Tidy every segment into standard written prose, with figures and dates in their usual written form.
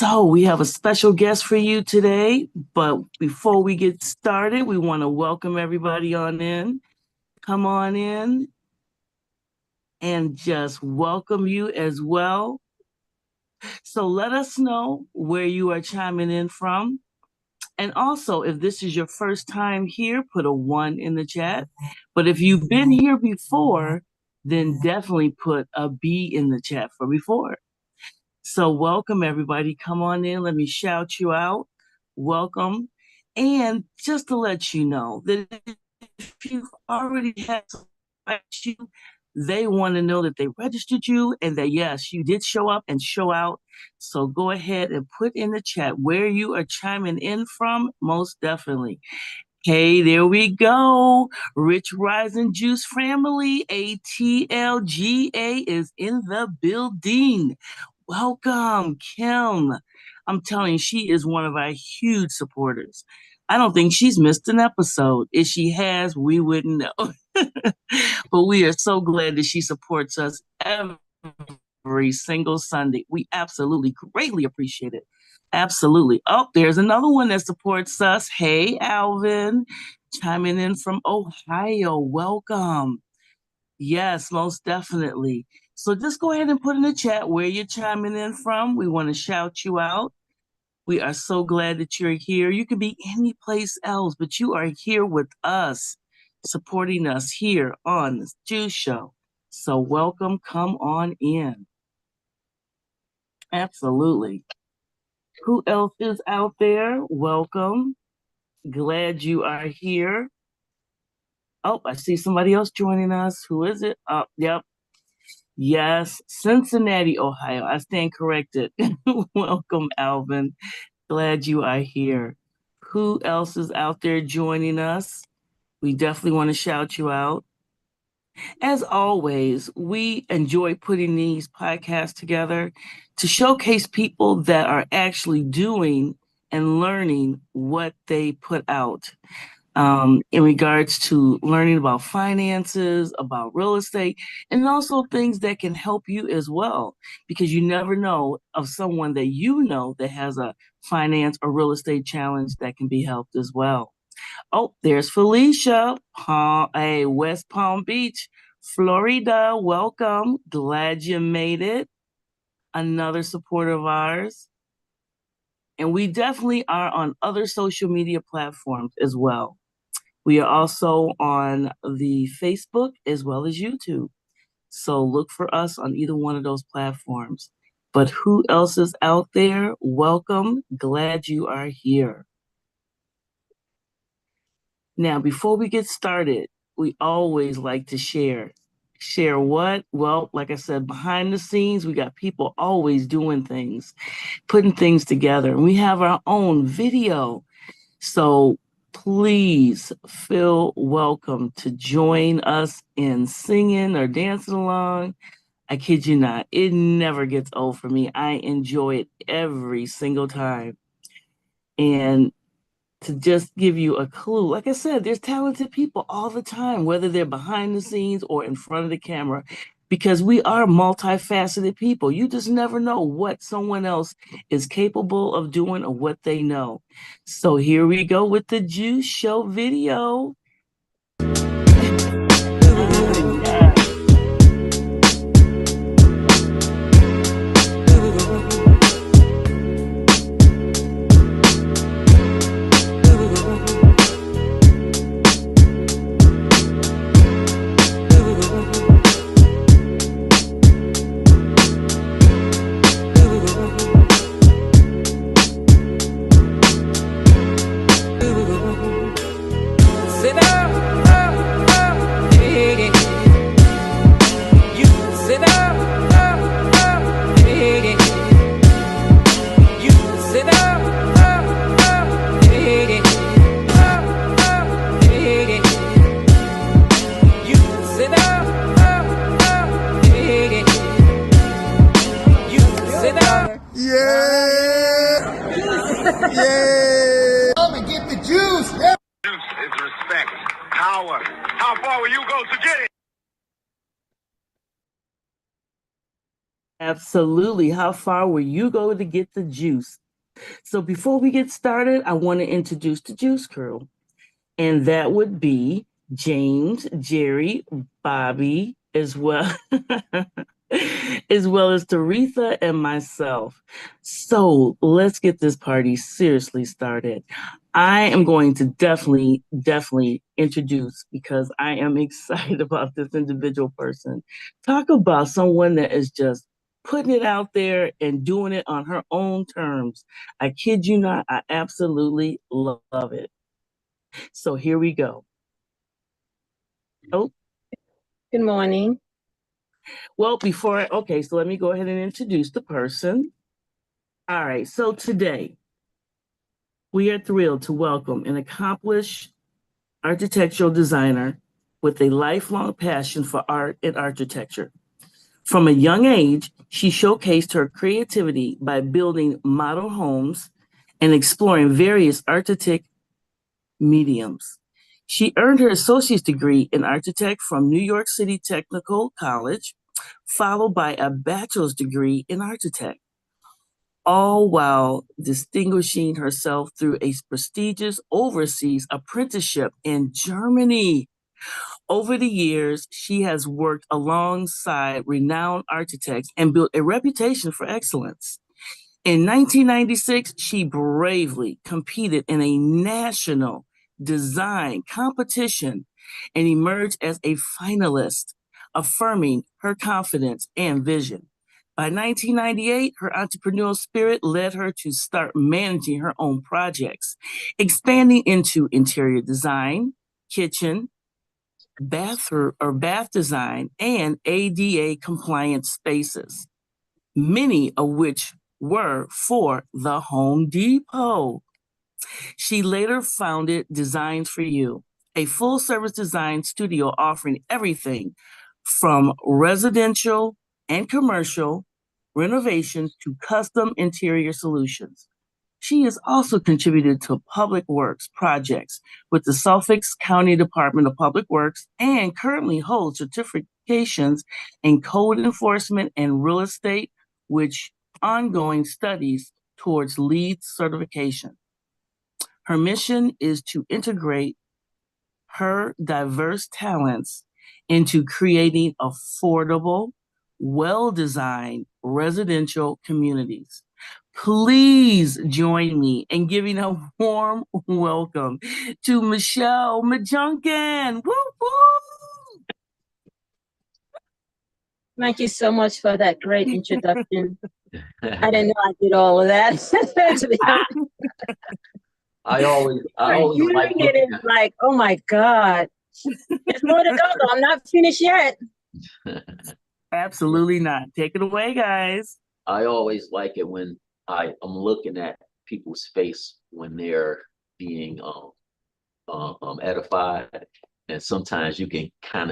So we have a special guest for you today, but before we get started, we want to welcome everybody on in. Come on in and just welcome you as well. So let us know where you are chiming in from. And also, if this is your first time here, put a 1 in the chat. But if you've been here before, then definitely put a B in the chat for before. So welcome everybody. Come on in. Let me shout you out. Welcome. And just to let you know that if you've already had you, they want to know that they registered you and that yes, you did show up and show out. So go ahead and put in the chat where you are chiming in from, most definitely. Hey, there we go. Rich Rising Juice family, ATLGA is in the building. Welcome, Kim. I'm telling you, she is one of our huge supporters. I don't think she's missed an episode. If she has, we wouldn't know. But we are so glad that she supports us every single Sunday. We absolutely greatly appreciate it. Absolutely. Oh, there's another one that supports us. Hey, Alvin, chiming in from Ohio. Welcome. Yes, most definitely. So just go ahead and put in the chat where you're chiming in from. We want to shout you out. We are so glad that you're here. You could be any place else, but you are here with us, supporting us here on the Juice Show. So welcome, come on in. Absolutely. Who else is out there? Welcome. Glad you are here. Oh, I see somebody else joining us. Who is it? Oh, yep. Yes, Cincinnati, Ohio. I stand corrected. Welcome, Alvin. Glad you are here. Who else is out there joining us? We definitely want to shout you out. As always, we enjoy putting these podcasts together to showcase people that are actually doing and learning what they put out. In regards to learning about finances, about real estate, and also things that can help you as well, because you never know of someone that you know that has a finance or real estate challenge that can be helped as well. Oh, there's Felicia, West Palm Beach, Florida. Welcome. Glad you made it. Another supporter of ours. And we definitely are on other social media platforms as well. We are also on the Facebook as well as YouTube. So look for us on either one of those platforms. But who else is out there? Welcome. Glad you are here. Now, before we get started, we always like to share. Share what? Well, like I said, behind the scenes, we got people always doing things, putting things together. And we have our own video. So please feel welcome to join us in singing or dancing along. I kid you not, it never gets old for me. I enjoy it every single time. And to just give you a clue, like I said, there's talented people all the time, whether they're behind the scenes or in front of the camera, because we are multifaceted people. You just never know what someone else is capable of doing or what they know. So here we go with the Juice Show video. Absolutely. How far will you go to get the juice? So before we get started, I want to introduce the Juice Crew, and that would be James, Jerry, Bobby, as well, as well as Taretha and myself. So let's get this party seriously started. I am going to definitely introduce because I am excited about this individual person. Talk about someone that is just putting it out there and doing it on her own terms. I kid you not, I absolutely love it. So here we go. Oh, Good morning. well, okay, so let me go ahead and introduce the person. All right, so today we are thrilled to welcome an accomplished architectural designer with a lifelong passion for art and architecture. From a young age, she showcased her creativity by building model homes and exploring various artistic mediums. She earned her associate's degree in architect from New York City Technical College, followed by a bachelor's degree in architect, all while distinguishing herself through a prestigious overseas apprenticeship in Germany. Over the years, she has worked alongside renowned architects and built a reputation for excellence. In 1996, she bravely competed in a national design competition and emerged as a finalist, affirming her confidence and vision. By 1998, her entrepreneurial spirit led her to start managing her own projects, expanding into interior design, kitchen, bath design, and ADA compliant spaces, many of which were for the Home Depot. She later founded Designs for You, a full service design studio offering everything from residential and commercial renovations to custom interior solutions. She has also contributed to public works projects with the Suffolk County Department of Public Works and currently holds certifications in code enforcement and real estate, which ongoing studies towards LEED certification. Her mission is to integrate her diverse talents into creating affordable, well designed residential communities. Please join me in giving a warm welcome to Michelle Majunkin. Woo woo! Thank you so much for that great introduction. I didn't know I did all of that. To be honest, I always like hearing it looking is like, oh my God. There's more to go though. I'm not finished yet. at. Absolutely not. Take it away, guys. I always like it when I'm looking at people's face when they're being edified, and sometimes you can kind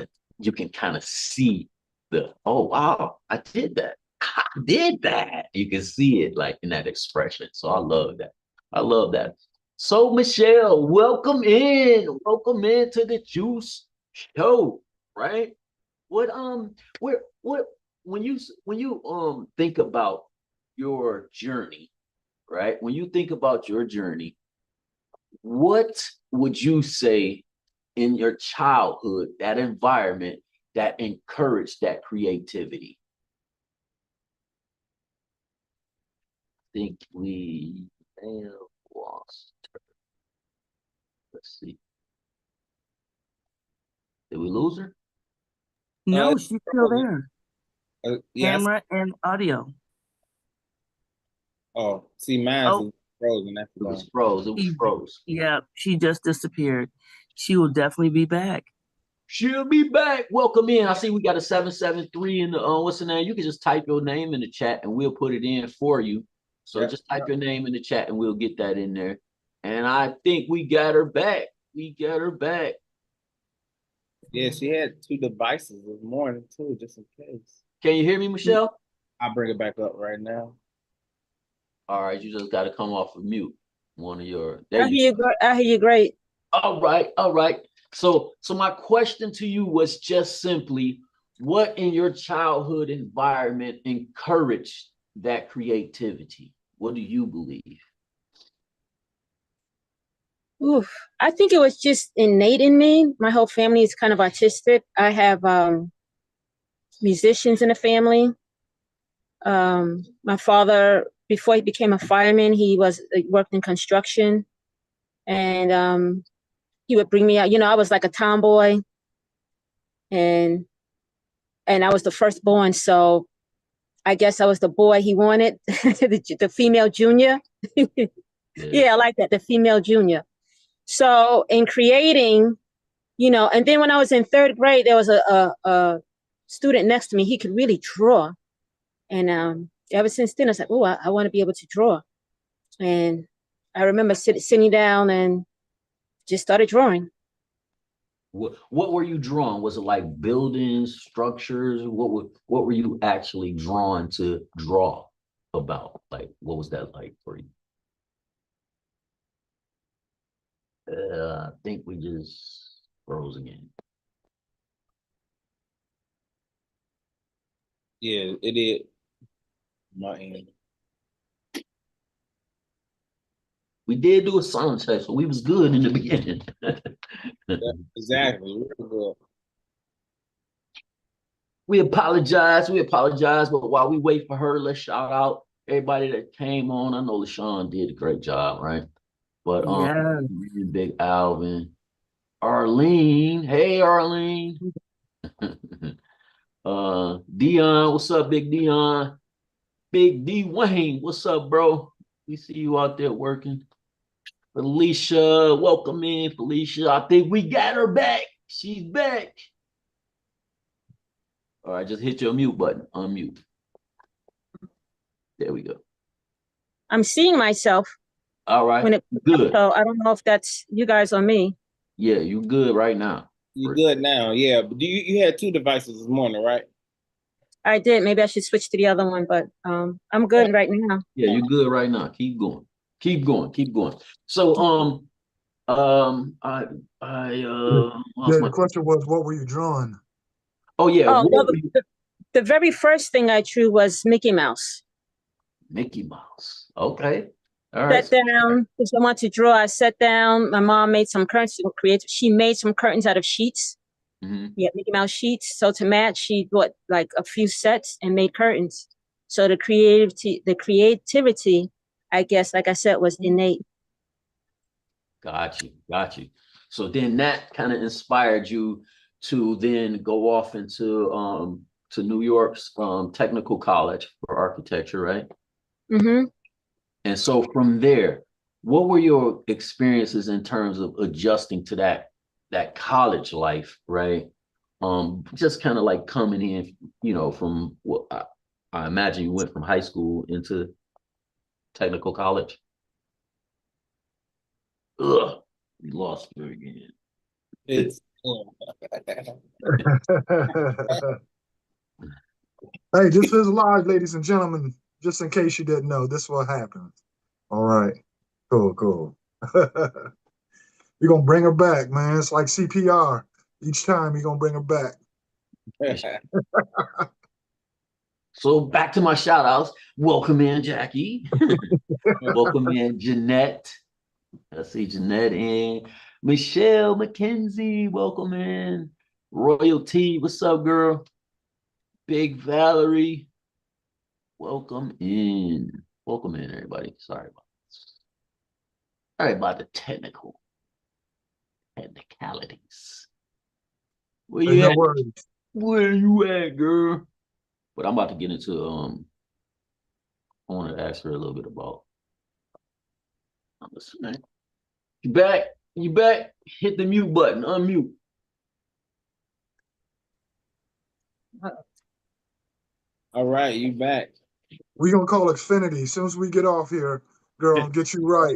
of see the, oh wow, I did that. I did that. You can see it like in that expression. So I love that. I love that. So Michelle, welcome in. Welcome into the Juice Show, right? What what when you think about your journey, right? When you think about your journey, what would you say in your childhood, that environment that encouraged that creativity? I think we may have lost her. Let's see. Did we lose her? No, she's still Frozen. there. Yes. Camera and audio. Oh, see, mine's Oh, is frozen. That's It why. was froze. It was she, froze. yeah, she just disappeared. She will definitely be back. She'll be back. Welcome in. I see we got a 773 in the what's the name? You can just type your name in the chat and we'll put it in for you. So Yep. just type your name in the chat and we'll get that in there. And I think we got her back. We got her back. Yeah, she had two devices this morning too, just in case. Can you hear me, Michelle? I'll bring it back up right now. All right, you just got to come off of mute. One of your I hear you. I hear you great. All right, all right. So my question to you was just simply, What in your childhood environment encouraged that creativity? What do you believe? Oof. I think it was just innate in me. My whole family is kind of artistic. I have musicians in the family. My father, before he became a fireman, worked in construction, and he would bring me out. I was like a tomboy, and I was the firstborn, so I guess I was the boy he wanted, the female junior. Yeah, I like that, the female junior. So in creating, and then when I was in third grade, there was a student next to me. He could really draw, and ever since then, I was like, oh, I want to be able to draw. And I remember sitting down and just started drawing. What were you drawing? Was it like buildings, structures? What were you actually drawn to draw about? Like, what was that like for you? I think we just froze again. Yeah, it is. My end. We did do a sound check, so we was good in the beginning. Yeah, exactly. Real good. We apologize. But while we wait for her, let's shout out everybody that came on. I know LaShawn did a great job, right? But Yeah. Big Alvin, Arlene, hey Arlene. Dion, what's up, Big Dion? Big D Wayne, what's up, bro? We see you out there working. Felicia, welcome in, Felicia. I think we got her back. She's back. All right, just hit your mute button. Unmute. There we go. I'm seeing myself. All right. When it good. So I don't know if that's you guys or me. Yeah, you good right now. You're good now, yeah. But you had 2 devices this morning, right? I did. Maybe I should switch to the other one, but I'm good right now. Yeah, you're good right now. Keep going. Keep going. Keep going. So I lost The question was, what were you drawing? Oh yeah. Oh, no, the very first thing I drew was Mickey Mouse. Mickey Mouse. Okay. All right. Sat down because I wanted to draw. I sat down. My mom made some curtains. She made some curtains out of sheets. Mm-hmm. Yeah, Mickey Mouse sheets. So to match, she bought like a few sets and made curtains. So the creativity, I guess, like I said, was innate. Got you. So then that kind of inspired you to then go off into to New York's technical college for architecture, right? Mm-hmm. And so from there, what were your experiences in terms of adjusting to that college life, right? Just kind of like coming in, from what I imagine you went from high school into technical college. Ugh, we lost her again. It's Hey, this is live, ladies and gentlemen. Just in case you didn't know, this is what happens. All right. Cool. We're going to bring her back, man. It's like CPR. Each time you're going to bring her back. So back to my shout outs. Welcome in, Jackie. Welcome in, Jeanette. I see Jeanette in. Michelle McKenzie, welcome in. Royalty, what's up, girl? Big Valerie, welcome in. Welcome in, everybody. Sorry about this. All right, about the technicalities. Where you No at? worries. Where you at, girl? But I'm about to get into I want to ask her a little bit about. I'm listening. You back? You back? Hit the mute button. Unmute. all right, you back. We're going to call Xfinity. As soon as we get off here, girl, I'll get you right.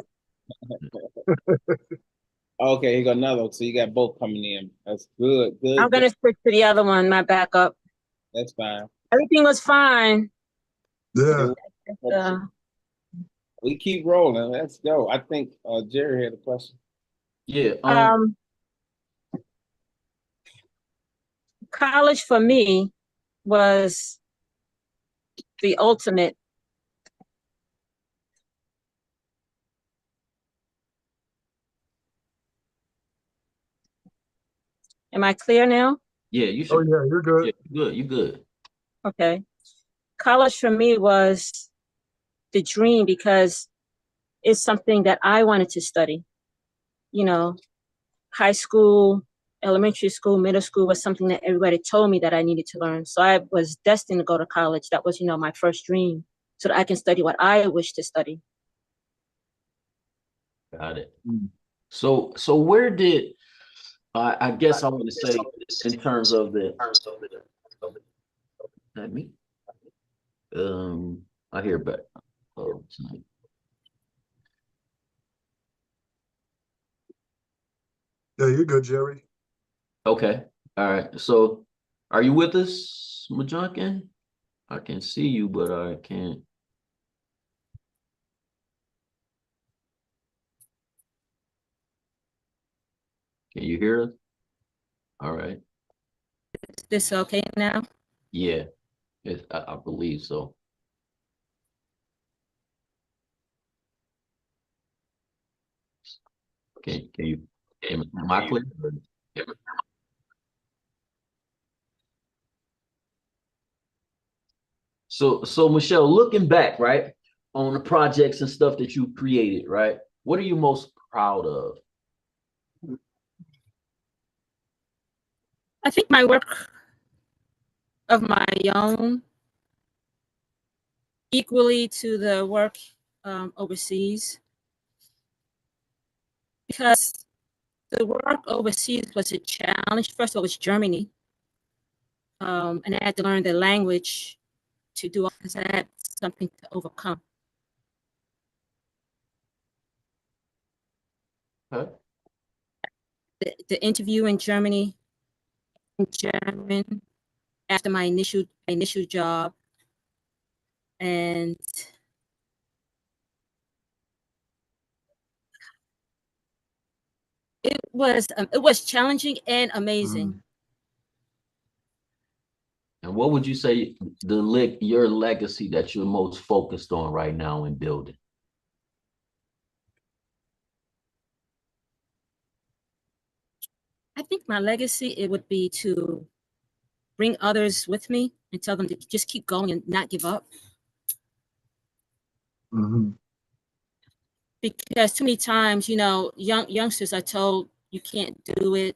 Okay, you got another one. So you got both coming in. That's good. I'm going to switch to the other one, my backup. That's fine. Everything was fine. Yeah. We keep rolling. Let's go. I think Jerry had a question. Yeah. college for me was the ultimate. Am I clear now? Yeah, you Oh should. yeah, you're good. Yeah, you good. You good. Okay. College for me was the dream because it's something that I wanted to study. You know, high school, elementary school, middle school was something that everybody told me that I needed to learn. So I was destined to go to college. That was, my first dream so that I can study what I wish to study. Got it. Mm. So where did I guess I want to say in terms of the not me. I hear back. Oh, Yeah, you're good, Jerry. okay. All right. So are you with us, Majunkin? I can see you, but I can't. Can you hear us? All right. Is this okay now? Yeah, I believe so. Can you am I clear? So Michelle, looking back, right, on the projects and stuff that you created, right? What are you most proud of? I think my work of my own equally to the work overseas, because the work overseas was a challenge. First of all, it was Germany, and I had to learn the language to do all because I had something to overcome. Huh? The interview in Germany, in German, after my initial job, and it was challenging and amazing. Mm. And what would you say your legacy that you're most focused on right now in building? I think my legacy it would be to bring others with me and tell them to just keep going and not give up. Mm-hmm. Because too many times, youngsters are told you can't do it.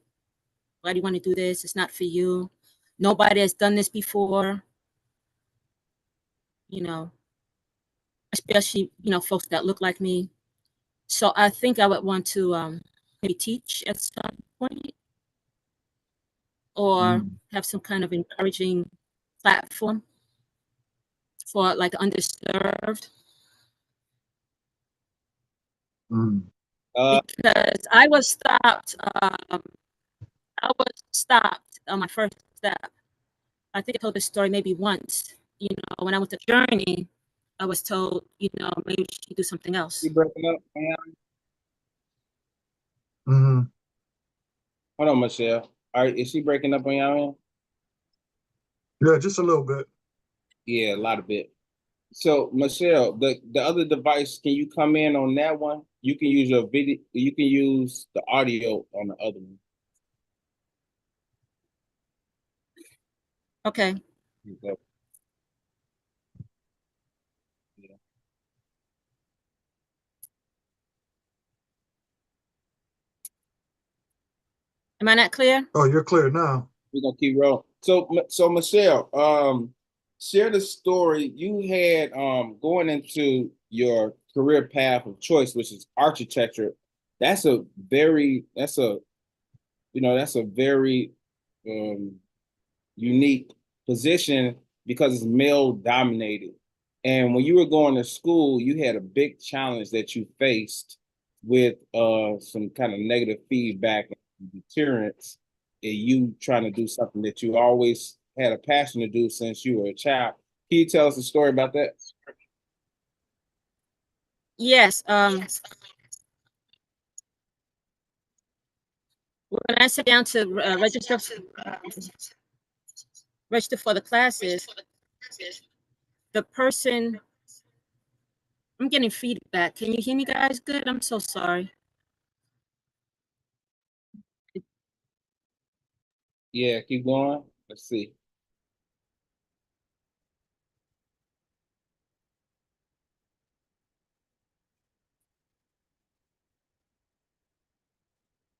Why do you want to do this? It's not for you. Nobody has done this before. You know, especially folks that look like me. So I think I would want to maybe teach at some point or Mm. have some kind of encouraging platform for like underserved. Mm. Because I was stopped. I was stopped on my first step. I think I told this story maybe once. When I went to Journey, I was told, maybe you should do something else. You breaking up? Mm-hmm. Hold on, Michelle. All right, is she breaking up on y'all end? Yeah, just a little bit. Yeah, a lot of it. So, Michelle, the other device, can you come in on that one? You can use your video, you can use the audio on the other one. Okay. Yeah. Am I not clear? Oh, you're clear now. We're gonna keep rolling. So Michelle, share the story you had going into your career path of choice, which is architecture. That's a very that's a very um unique position because it's male dominated. And when you were going to school, you had a big challenge that you faced with some kind of negative feedback and deterrence, and you trying to do something that you always had a passion to do since you were a child. Can you tell us a story about that? Yes. When I sat down to register, register for the classes, the person, I'm getting feedback. Can you hear me guys good? I'm so sorry. Yeah, keep going. Let's see.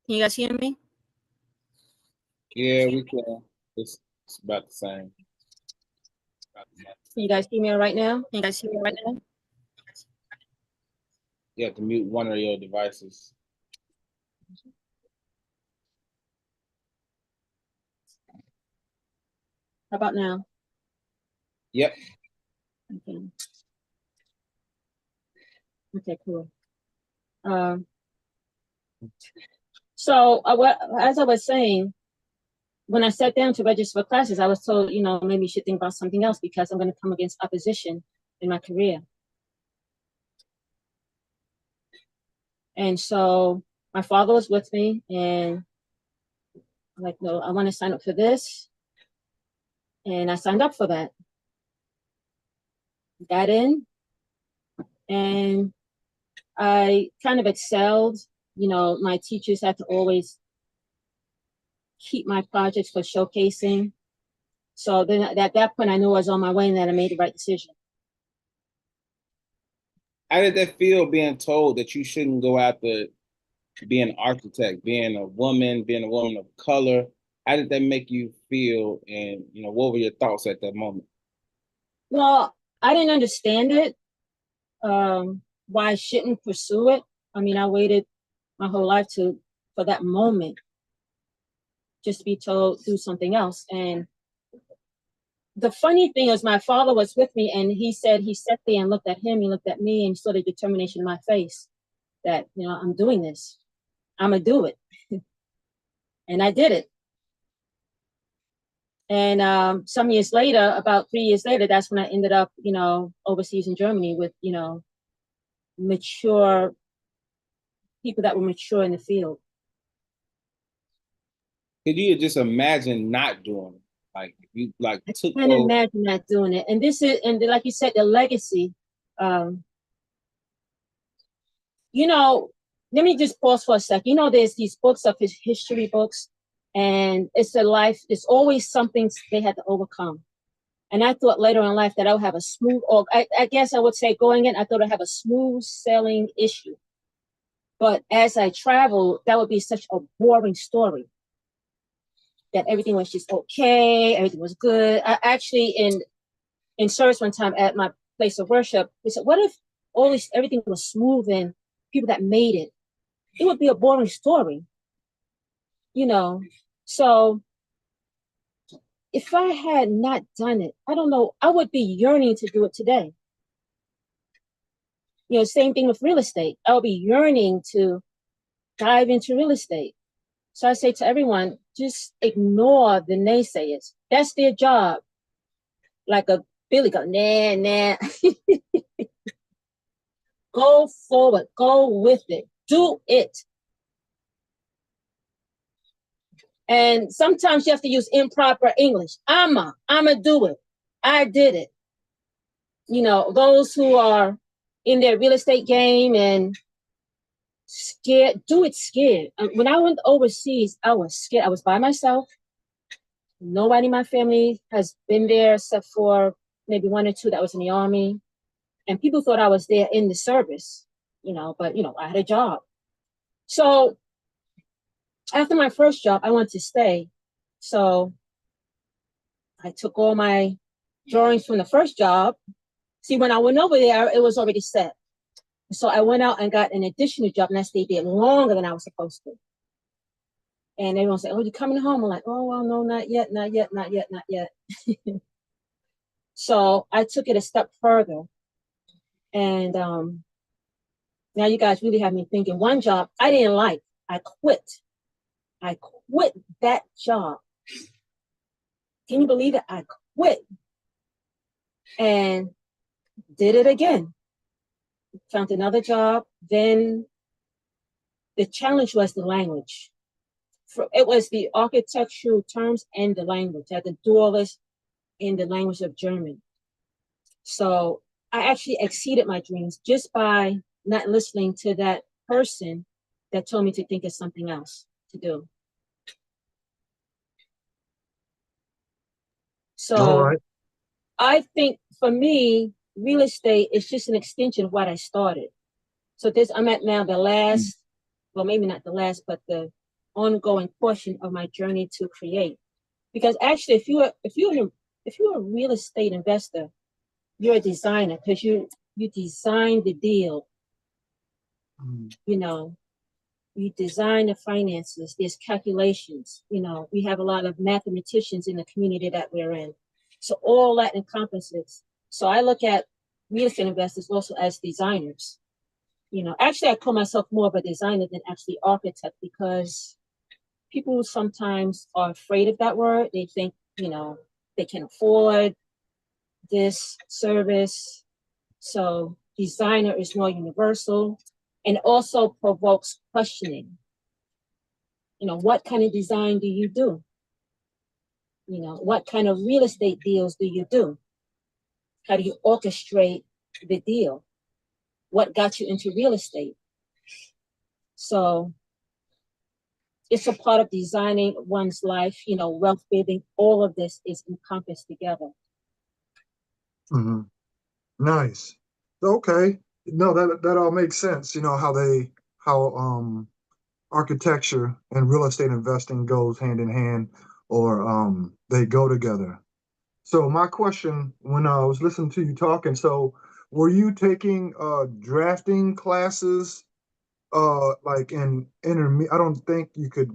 Can you guys hear me? Yeah, we can. It's about the same. Can you guys hear me right now? Can you guys hear me right now? You have to mute one of your devices. How about now? Yep. Okay. Okay, cool. So as I was saying, when I sat down to register for classes, I was told, you know, maybe you should think about something else because I'm going to come against opposition in my career. And so my father was with me, and I'm like, no, I want to sign up for this. And I signed up for that. Got in, and I kind of excelled. You know, my teachers had to always keep my projects for showcasing. So then at that point, I knew I was on my way and that I made the right decision. How did that feel being told that you shouldn't go after being an architect, being a woman of color? How did that make you feel? And, you know, what were your thoughts at that moment? Well, I didn't understand it. Why I shouldn't pursue it. I mean, I waited my whole life for that moment just to be told do something else. And the funny thing is my father was with me, and he said he sat there and looked at him, he looked at me, and saw the determination in my face that, you know, I'm doing this. I'm gonna do it. And I did it. And some years later, about 3 years later, that's when I ended up, you know, overseas in Germany with, you know, mature people that were mature in the field. Could you just imagine not doing it? Like you like took I can't those. imagine not doing it. And this is, and like you said, the legacy. You know, let me just pause for a sec. You know, there's these books of his history books, and it's a life. It's always something they had to overcome. And I thought later in life that I would have a smooth, or I guess I would say going in, I thought I'd have a smooth sailing issue. But as I traveled, that would be such a boring story. That everything was just okay, everything was good. I actually in service one time at my place of worship, we said, what if everything was smooth and people that made it? It would be a boring story, you know. So if I had not done it, I don't know, I would be yearning to do it today. You know, same thing with real estate. I would be yearning to dive into real estate. So I say to everyone, just ignore the naysayers. That's their job. Like a Billy go, nah, nah. Go forward, go with it, do it. And sometimes you have to use improper English. I'ma do it. I did it. You know, those who are in their real estate game and scared, do it scared. When I went overseas, I was scared. I was by myself. Nobody in my family has been there except for maybe one or two that was in the army. And people thought I was there in the service, you know, but, you know, I had a job. So after my first job, I wanted to stay. So I took all my drawings from the first job. See, when I went over there, it was already set. So I went out and got an additional job, and I stayed there longer than I was supposed to. And everyone said, oh, you're coming home? I'm like, oh, well, no, not yet, not yet, not yet, not yet. So I took it a step further. And now you guys really have me thinking. One job I didn't like. I quit. I quit that job. Can you believe it? I quit and did it again. Found another job. Then the challenge was the language. It was the architectural terms and the language. I had to do all this in the language of German. So I actually exceeded my dreams just by not listening to that person that told me to think of something else to do. All So right. I think for me, real estate is just an extension of what I started. So this, I'm at now the last, well, maybe not the last, but the ongoing portion of my journey to create. Because actually, if you're a real estate investor, you're a designer because you design the deal. You know, you design the finances. There's calculations. You know, we have a lot of mathematicians in the community that we're in. So all that encompasses. So I look at real estate investors also as designers. You know, actually, I call myself more of a designer than actually architect because people sometimes are afraid of that word. They think, you know, they can afford this service. So designer is more universal and also provokes questioning. You know, what kind of design do you do? You know, what kind of real estate deals do you do? How do you orchestrate the deal? What got you into real estate? So it's a part of designing one's life, you know, wealth building. All of this is encompassed together. Mm-hmm. Nice. Okay. No, that all makes sense. You know how architecture and real estate investing goes hand in hand, or they go together. So my question when I was listening to you talking, so were you taking drafting classes like in intermediate? I don't think you could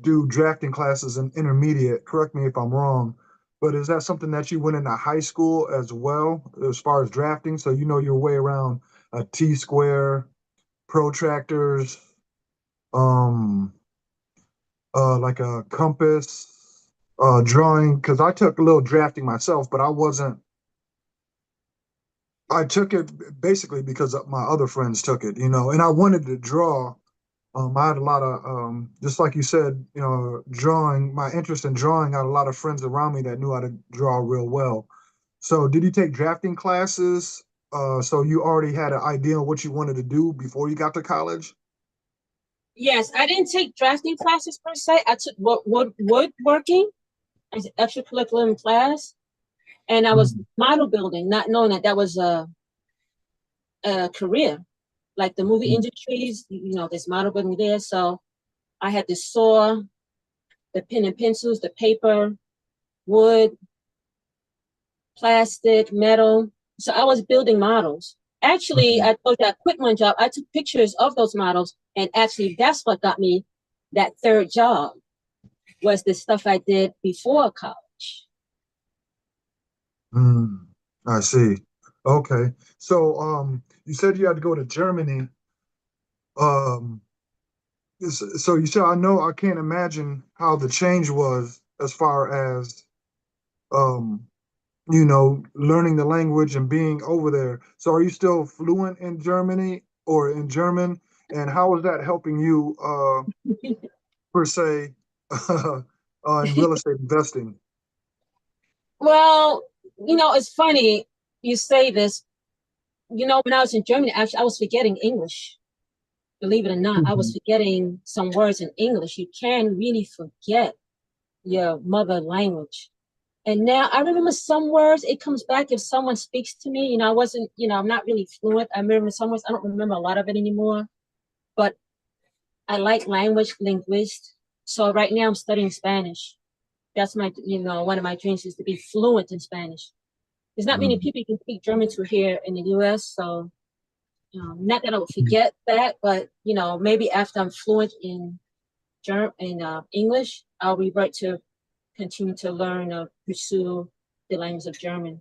do drafting classes in intermediate. Correct me if I'm wrong, but is that something that you went into high school as well, as far as drafting? So you know your way around a T square, protractors, um, like a compass, drawing. Because I took a little drafting myself, but I wasn't. I took it basically because my other friends took it, and I wanted to draw. I had a lot of, just like you said, drawing, my interest in drawing, I had a lot of friends around me that knew how to draw real well. So, did you take drafting classes? So you already had an idea of what you wanted to do before you got to college? Yes, I didn't take drafting classes per se. I took woodworking as an extracurricular class, and I was Mm, model building, not knowing that that was a career. Like the movie mm, industries, you know, there's model building there. So I had the saw, the pen and pencils, the paper, wood, plastic, metal. So I was building models. Actually, mm, I told you I quit my job. I took pictures of those models, and actually, that's what got me that third job was the stuff I did before college. mm. I see. Okay. So, you said you had to go to Germany. Um, so you said, I know I can't imagine how the change was as far as um learning the language and being over there. So are you still fluent in Germany or in German? And how is that helping you, per se, in real estate investing? Well, you know, it's funny you say this. You know, when I was in Germany, actually, I was forgetting English. Believe it or not, I was Mhm. forgetting some words in English. You can really forget your mother language. And now I remember some words. It comes back if someone speaks to me. You know, I wasn't, you know, I'm not really fluent. I remember some words. I don't remember a lot of it anymore. But I like language, linguist. So right now I'm studying Spanish. That's my, you know, one of my dreams is to be fluent in Spanish. There's not many Mm, people you can speak German to here in the US. So, not that I would forget that, but, you know, maybe after I'm fluent in German in English, I'll revert to continue to learn or pursue the language of German.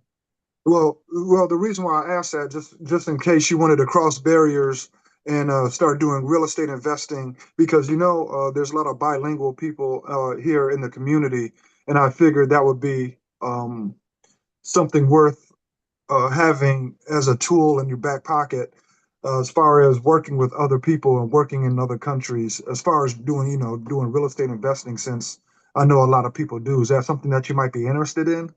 well, the reason why I asked that, just in case you wanted to cross barriers and start doing real estate investing, because there's a lot of bilingual people here in the community, and I figured that would be something worth having as a tool in your back pocket, as far as working with other people and working in other countries, as far as doing real estate investing, since I know a lot of people do. Is that something that you might be interested in?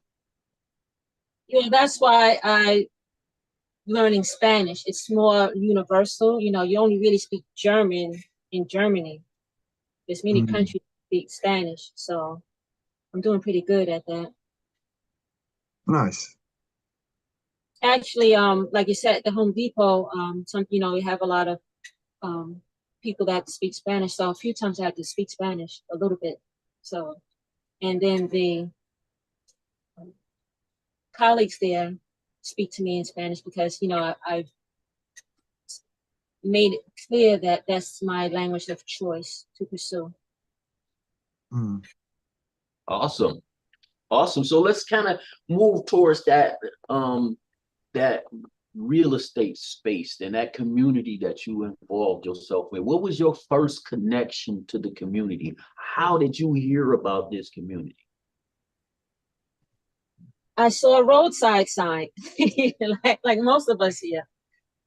Yeah, that's why I learning Spanish. It's more universal. You know, you only really speak German in Germany. There's many Mm, countries that speak Spanish, so I'm doing pretty good at that. nice. Actually, like you said, at the Home Depot, we have a lot of um people that speak Spanish. So a few times I had to speak Spanish a little bit. So, and then the um, colleagues there speak to me in Spanish because I've made it clear that that's my language of choice to pursue. Mm. Awesome. Awesome. So let's kind of move towards that real estate space and that community that you involved yourself with. What was your first connection to the community? How did you hear about this community? I saw a roadside sign, like most of us here.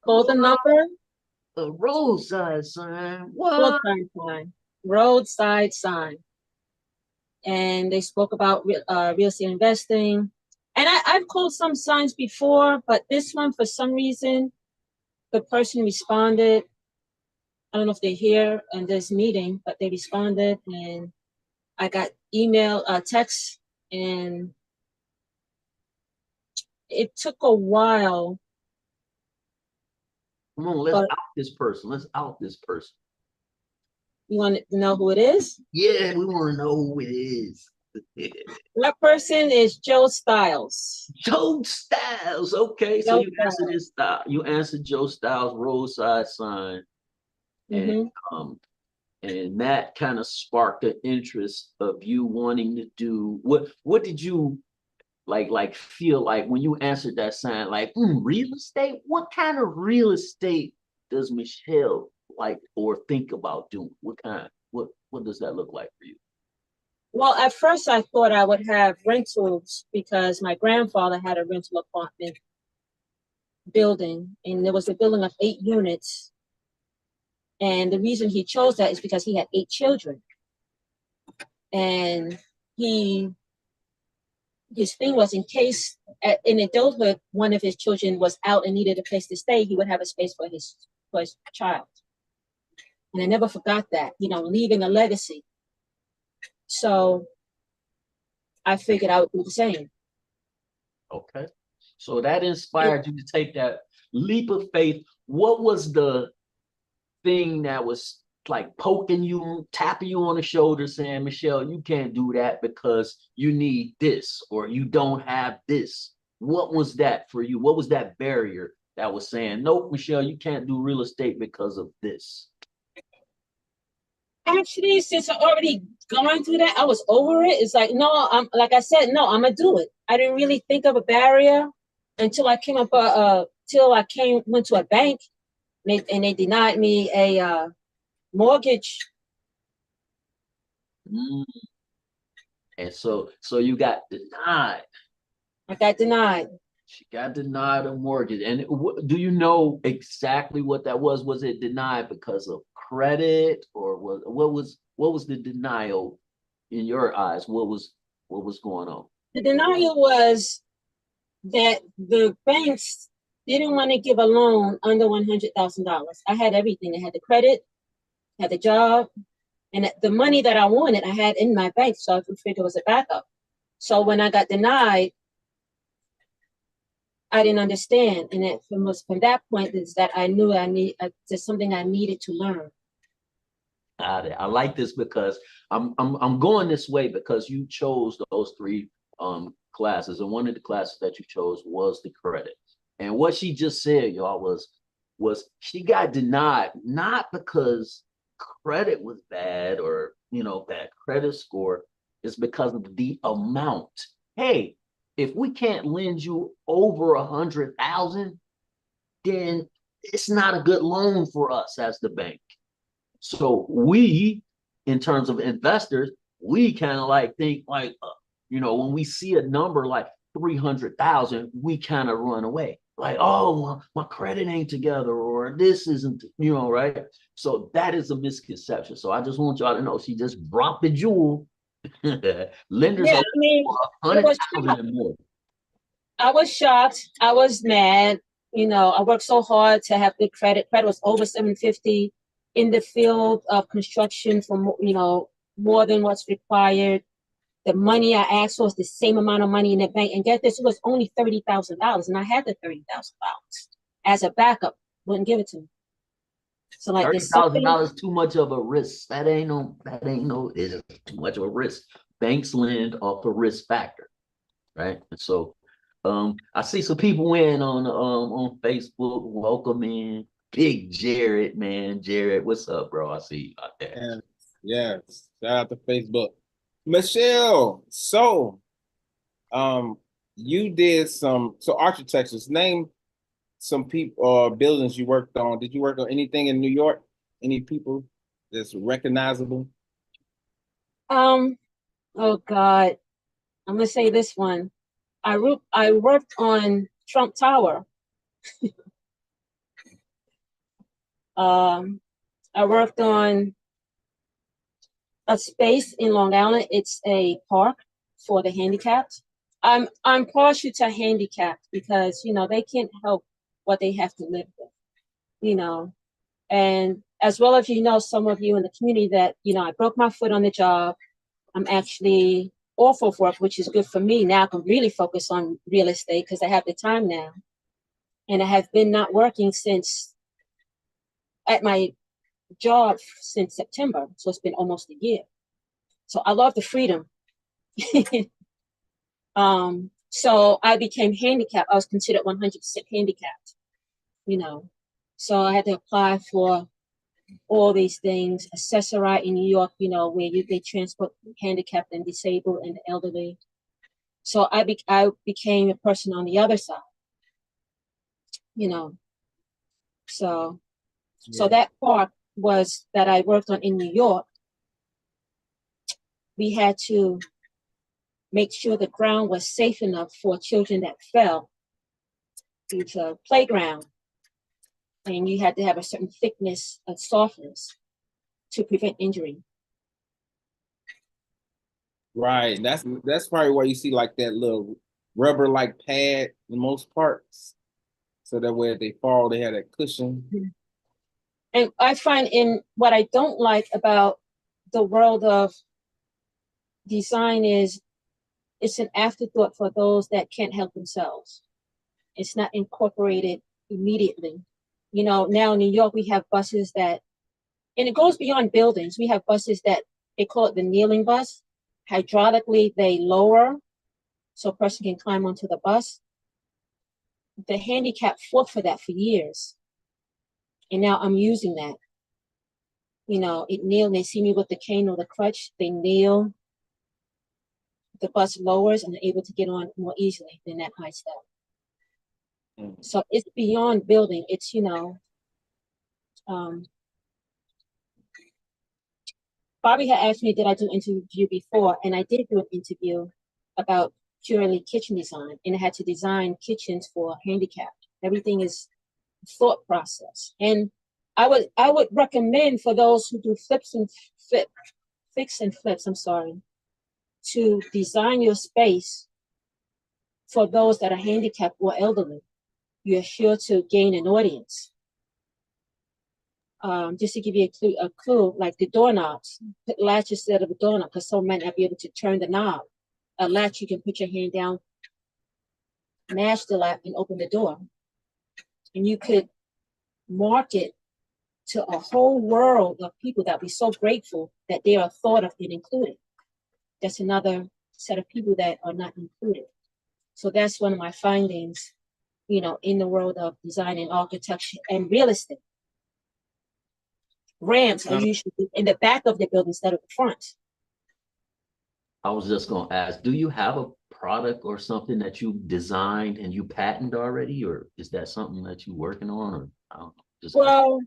Call the number, A roadside sign. What? roadside sign, roadside sign. And they spoke about real estate investing. And I've called some signs before, but this one, for some reason, the person responded. I don't know if they're here in this meeting, but they responded, and I got email, text, and it took a while. Come on, let's But out this person. Let's out this person. you want to know who it is? Yeah, we want to know who it is. That person is Joe Styles. Joe Styles. Okay, so Joe you answered Styles. this style. You answered Joe Styles roadside sign, and Mm-hmm. um, and that kind of sparked the interest of you wanting to do what? What did you like feel like when you answered that sign? Like, real estate. What kind of real estate does Michelle like or think about doing? What kind? What does that look like for you? Well, at first I thought I would have rentals because my grandfather had a rental apartment building, and there was a building of 8 units. And the reason he chose that is because he had 8 children. And he his thing was, in case in adulthood one of his children was out and needed a place to stay, he would have a space for his child. And I never forgot that, leaving a legacy. So I figured I would do the same. Okay. So that inspired you to take that leap of faith. What was the thing that was like poking you, tapping you on the shoulder, saying, Michelle, you can't do that because you need this or you don't have this? What was that for you? What was that barrier that was saying, nope, Michelle, you can't do real estate because of this? Actually, since I already gone through that, I was over it. It's like, no, like I said, no, I'm gonna do it. I didn't really think of a barrier until I came up, till I went to a bank, and they denied me a mortgage. Mm. And so you got denied. I got denied. She got denied a mortgage. And do you know exactly what that was? Was it denied because of credit, or what was the denial in your eyes? What was going on? The denial was that the banks didn't want to give a loan under $100,000. I had everything. I had the credit, had the job, and the money that I wanted, I had in my bank. So I figured it was a backup. So when I got denied, I didn't understand. And from that point is that I knew there's something I needed to learn. I like this because I'm going this way because you chose those three classes, and one of the classes that you chose was the credit. And what she just said, y'all, was she got denied not because credit was bad or bad credit score. It's because of the amount. Hey, if we can't lend you over 100,000, then it's not a good loan for us as the bank. So we, in terms of investors, we kind of like think like, when we see a number like 300,000, we kind of run away. Like, oh, well, my credit ain't together, or this isn't, right? So that is a misconception. So I just want y'all to know she just dropped the jewel. Lenders Yeah, are I mean, it was 100,000 and more. I was shocked. I was mad. You know, I worked so hard to have good credit. Credit was over 750 in the field of construction for, you know, more than what's required. The money I asked for was the same amount of money in the bank. And get this, it was only $30,000. And I had the $30,000 as a backup. Wouldn't give it to me. So like there's something. $30,000 too much of a risk. That ain't no, it's just too much of a risk. Banks lend off the risk factor, right? And so I see some people in on Facebook. Welcome in Big Jared, man. Jared, what's up, bro? I see you out there. Yes, yes. Shout out to Facebook. Michelle, so you did so architectures. Name some people buildings you worked on. Did you work on anything in New York? Any people that's recognizable? Oh God, I'm gonna say this one. I worked on Trump Tower. I worked on a space in Long Island. It's a park for the handicapped. I'm partial to handicapped because, you know, they can't help what they have to live with, you know. And as well as, you know, some of you in the community that, you know, I broke my foot on the job. I'm actually off of work, which is good for me. Now I can really focus on real estate because I have the time now. And I have been not working since at my job since September. So it's been almost a year. So I love the freedom. So I became handicapped. I was considered 100% handicapped, you know. So I had to apply for all these things, accessorite in New York, you know, where they transport handicapped and disabled and elderly. So I became a person on the other side, you know. So that part was that I worked on in New York. We had to make sure the ground was safe enough for children that fell. It's a playground, and you had to have a certain thickness of softness to prevent injury. Right. That's probably why you see like that little rubber like pad in most parts. So that way if they fall, they have that cushion. And I find in what I don't like about the world of design is it's an afterthought for those that can't help themselves. It's not incorporated immediately. You know, now in New York, we have buses that, and it goes beyond buildings. We have buses that they call it the kneeling bus. Hydraulically, they lower so a person can climb onto the bus. The handicap fought for that for years. And now I'm using that. You know, it kneel, they see me with the cane or the crutch, they kneel, the bus lowers and they're able to get on more easily than that high step. So it's beyond building. It's, you know, Bobby had asked me, did I do an interview before? And I did do an interview about purely kitchen design, and I had to design kitchens for handicapped. Everything is thought process. And I would recommend for those who do fix and flips, to design your space for those that are handicapped or elderly. You're sure to gain an audience. Just to give you a clue, like the doorknobs, put latches instead of a doorknob because some might not be able to turn the knob. A latch, you can put your hand down, mash the latch, and open the door. And you could market to a whole world of people that be so grateful that they are thought of and included. That's another set of people that are not included. So that's one of my findings, you know, in the world of design and architecture and real estate. Ramps are usually in the back of the building instead of the front. I was just going to ask, do you have a product or something that you designed and you patented already, or is that something that you're working on? Or I don't know, well,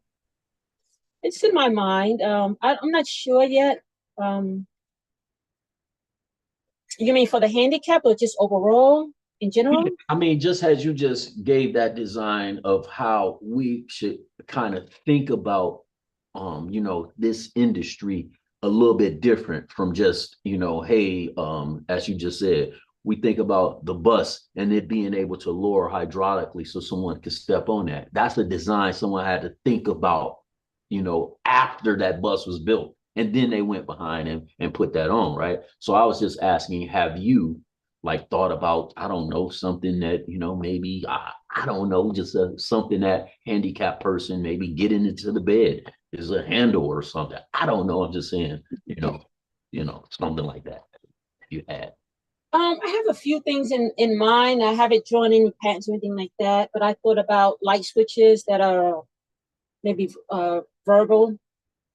it's in my mind. I'm not sure yet. You mean for the handicap or just overall in general? I mean, just as you just gave that design of how we should kind of think about, you know, this industry a little bit different from just, you know, hey, as you just said, we think about the bus and it being able to lower hydraulically so someone could step on that. That's a design someone had to think about, after that bus was built. And then they went behind and put that on, right? So I was just asking, have you like thought about, I don't know, something that, maybe, I don't know, just something that handicapped person maybe getting into the bed is a handle or something. I don't know. I'm just saying, something like that you had. I have a few things in mind. I haven't drawn any patterns or anything like that, but I thought about light switches that are maybe verbal,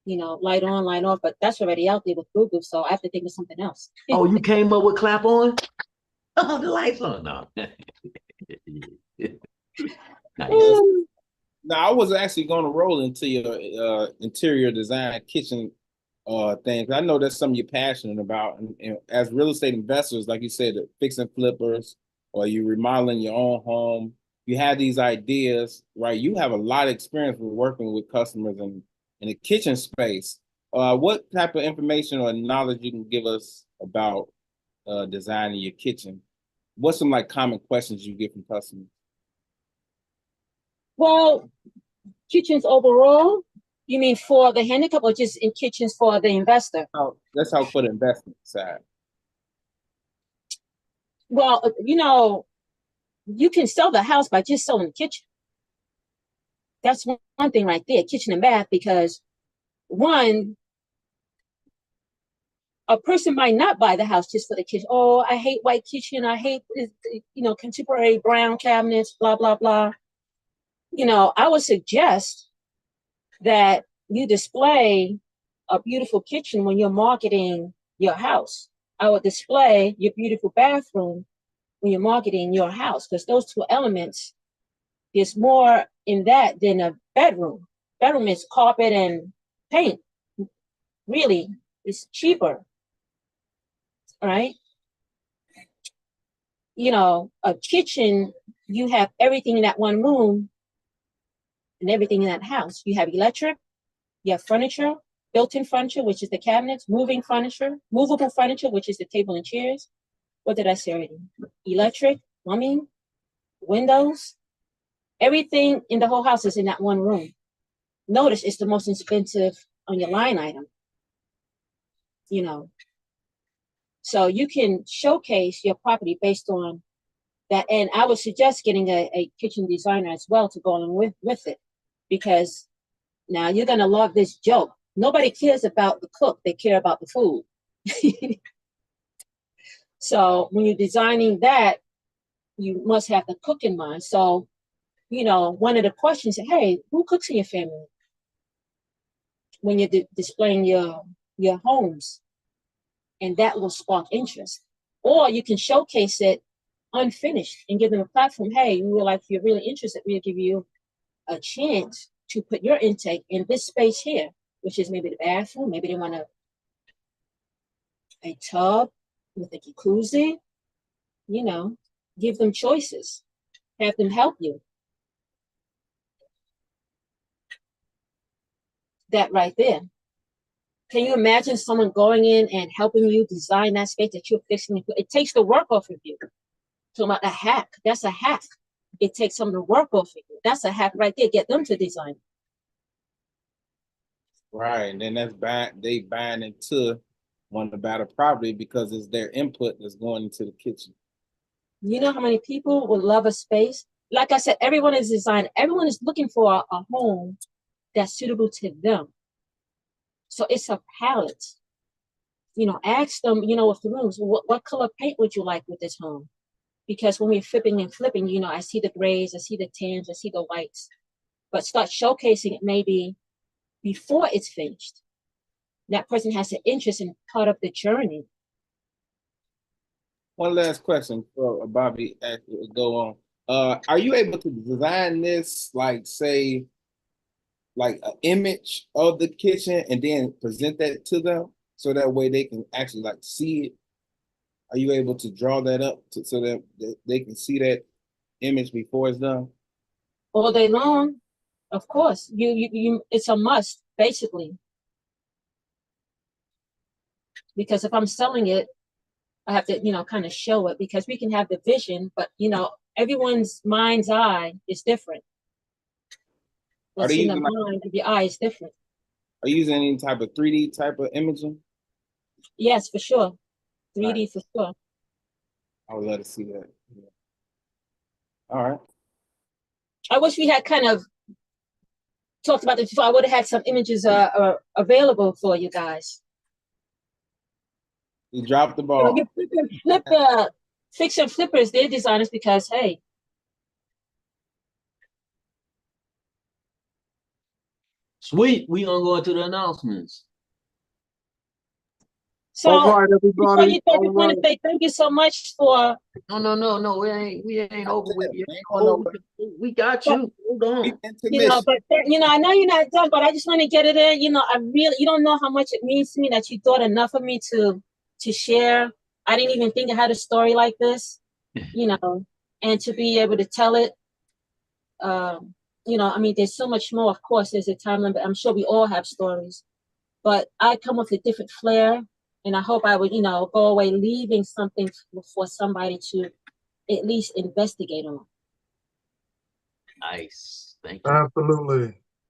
light on, light off, but that's already out there with Google, so I have to think of something else. Oh, you came up with clap on? Oh, the lights on. No. Nice. Now, I was actually going to roll into your interior design kitchen things. I know that's something you're passionate about. And as real estate investors, like you said, fixing flippers or you remodeling your own home, you have these ideas, right? You have a lot of experience with working with customers in the kitchen space. What type of information or knowledge you can give us about designing your kitchen? What's some like common questions you get from customers? Well, kitchens overall, you mean for the handicap or just in kitchens for the investor? Let's talk for the investment side. Well, you can sell the house by just selling the kitchen. That's one thing right there, kitchen and bath, because one, a person might not buy the house just for the kitchen. Oh, I hate white kitchen. I hate, contemporary brown cabinets, blah, blah, blah. I would suggest that you display a beautiful kitchen when you're marketing your house. I would display your beautiful bathroom when you're marketing your house, because those two elements, there's more in that than a bedroom. Bedroom is carpet and paint. Really, it's cheaper, right? A kitchen, you have everything in that one room and everything in that house. You have electric, you have furniture, built-in furniture, which is the cabinets, movable furniture, which is the table and chairs. What did I say already? Electric, plumbing, windows, everything in the whole house is in that one room. Notice it's the most expensive on your line item. So you can showcase your property based on that. And I would suggest getting a kitchen designer as well to go along with it, because now you're going to love this joke. Nobody cares about the cook. They care about the food. So when you're designing that, you must have the cook in mind. So, one of the questions is, hey, who cooks in your family? When you're displaying your homes, and that will spark interest. Or you can showcase it unfinished and give them a platform. Hey, if you're really interested, we'll give you a chance to put your intake in this space here, which is maybe the bathroom. Maybe they want a tub with a jacuzzi. Give them choices. Have them help you. That right there. Can you imagine someone going in and helping you design that space that you're fixing? It takes the work off of you. So about a hack, that's a hack. It takes some of the work off of you. That's a hack right there. Get them to design. Right, and then they buying into wanting to buy the property because it's their input that's going into the kitchen. You know how many people would love a space? Like I said, everyone is designed. Everyone is looking for a home that's suitable to them. So it's a palette. Ask them, with the rooms, what color paint would you like with this home? Because when we're flipping and flipping, I see the grays, I see the tans, I see the whites. But start showcasing it maybe before it's finished. That person has an interest in part of the journey. One last question for Bobby. Go on. Are you able to design this, like, say, like an image of the kitchen and then present that to them so that way they can actually like see it? Are you able to draw that up so that they can see that image before it's done? All day long, of course. You it's a must, basically. Because if I'm selling it, I have to, kind of show it, because we can have the vision, but everyone's mind's eye is different. Are they What's in the using like, mind of your eye is different. are you using any type of 3D type of imaging? Yes, for sure. 3D Right. for sure. I would love to see that. Yeah. All right. I wish we had kind of talked about this before. I would have had some images available for you guys. You dropped the ball. You flip fix your flippers, they're designers, because hey. Sweet. We gonna go into the announcements. So All right, before everybody. you go, I just want to say thank you so much for. No. We ain't over with. We ain't going nowhere. We got you. Hold on. Intermission. But I know you're not done, but I just want to get it in. You don't know how much it means to me that you thought enough of me to share. I didn't even think I had a story like this, and to be able to tell it. There's so much more. Of course, there's a time limit. I'm sure we all have stories, but I come with a different flair, and I hope I would, go away leaving something for somebody to at least investigate on. Nice. Thank you.